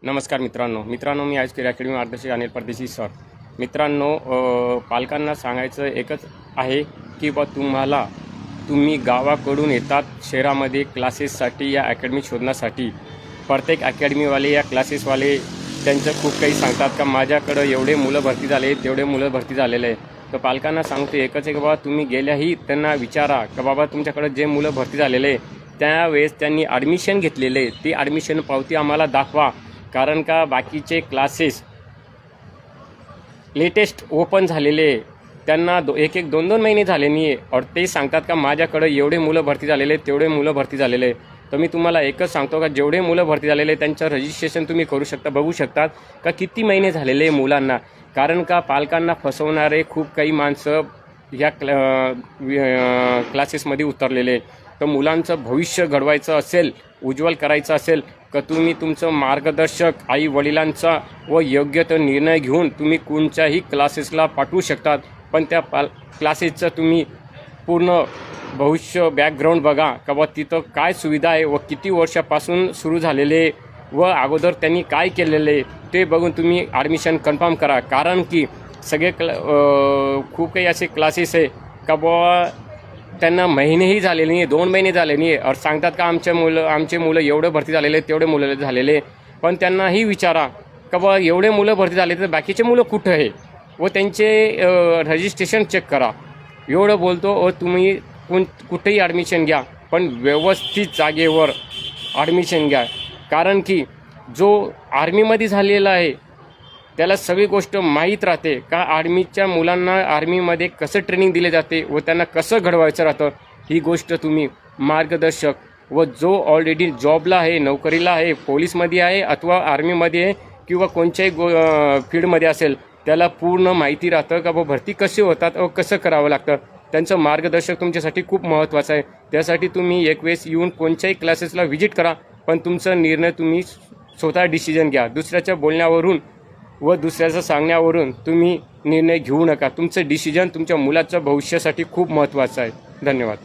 नमस्कार मित्रांनो मी आज केअर अकॅडमी मार्गदर्शक अनिल परदेशी सर. मित्रांनो, पालकांना सांगायचं एकच आहे की तुम्ही गावाकडून येतात शहरामध्ये क्लासेससाठी या अकॅडमी शोधण्यासाठी. प्रत्येक अकॅडमीवाले या क्लासेसवाले त्यांचं खूप काही सांगतात का माझ्याकडं एवढे मुलं भरती झाले, तेवढे मुलं भरती झालेले आहे. तर पालकांना सांगतो एकच आहे की बाबा तुम्ही गेल्याही त्यांना विचारा का बाबा तुमच्याकडं जे मुलं भरती झालेले आहे त्यावेळेस त्यांनी ॲडमिशन घेतलेले ती ॲडमिशन पावती आम्हाला दाखवा. कारण का बाकीचे क्लासेस लेटेस्ट ओपन झालेले त्यांना एक दोन महिने झाले नाही आहे और ते सांगतात का माझ्याकडे एवढे मुलं भरती झालेले तेवढे मुलं भरती झालेले. तर मी तुम्हाला एकच सांगतो का जेवढे मुलं भरती झालेले त्यांचं रजिस्ट्रेशन तुम्ही करू शकता, बघू शकतात का किती महिने झालेले मुलांना. कारण का पालकांना फसवणारे खूप काही माणसं ह्या क्लासेसमध्ये उतरलेले. तर मुलांचं भविष्य घडवायचं असेल, उज्ज्वल करायचं असेल का तुम्ही तुमचं मार्गदर्शक आई वडिलांचा व योग्य तो निर्णय घेऊन तुम्ही कोणत्याही क्लासेसला पाठवू शकतात. पण त्या क्लासेसचं तुम्ही पूर्ण भविष्य बॅकग्राऊंड बघा का बा तिथं काय सुविधा आहे व किती वर्षापासून सुरू झालेले व अगोदर त्यांनी काय केलेले ते बघून तुम्ही ॲडमिशन कन्फर्म करा. कारण की सगळे खूप काही असे क्लासेस आहे का बुवा त्यांना महिनेही झालेले नाही, 2 महिने झाले नाही और सांगतात का आमचे मुलं एवढे भरती झालेले तेवढे मुलं झालेले. पण त्यांनाही विचारा का बा एवढे मुलं भरती झाले तर बाकीचे मुलं कुठं आहे व त्यांचे रजिस्ट्रेशन चेक करा. एवढं बोलतो व तुम्ही कुठेही ॲडमिशन घ्या पण व्यवस्थित जागेवर ॲडमिशन घ्या. कारण की जो आर्मीमध्ये झालेला आहे त्याला सगळी गोष्ट माहीत राहते का आर्मीच्या मुलांना आर्मीमध्ये कसं ट्रेनिंग दिले जाते व त्यांना कसं घडवायचं राहतं. ही गोष्ट तुम्ही मार्गदर्शक व जो ऑलरेडी जॉबला आहे, नोकरीला आहे, पोलीसमध्ये आहे अथवा आर्मीमध्ये आहे किंवा कोणत्याही फील्डमध्ये असेल त्याला पूर्ण माहिती राहतं का भरती कशी होतात व कसं करावं लागतं. त्यांचं मार्गदर्शक तुमच्यासाठी खूप महत्त्वाचं आहे. त्यासाठी तुम्ही एक वेळेस येऊन कोणत्याही क्लासेसला व्हिजिट करा पण तुमचा निर्णय तुम्ही स्वतः डिसिजन घ्या. दुसऱ्याच्या बोलण्यावरून व दुसऱ्याचं सांगण्यावरून तुम्ही निर्णय घेऊ नका. तुमचं डिसिजन तुमच्या मुलाच्या भविष्यासाठी खूप महत्त्वाचं आहे. धन्यवाद.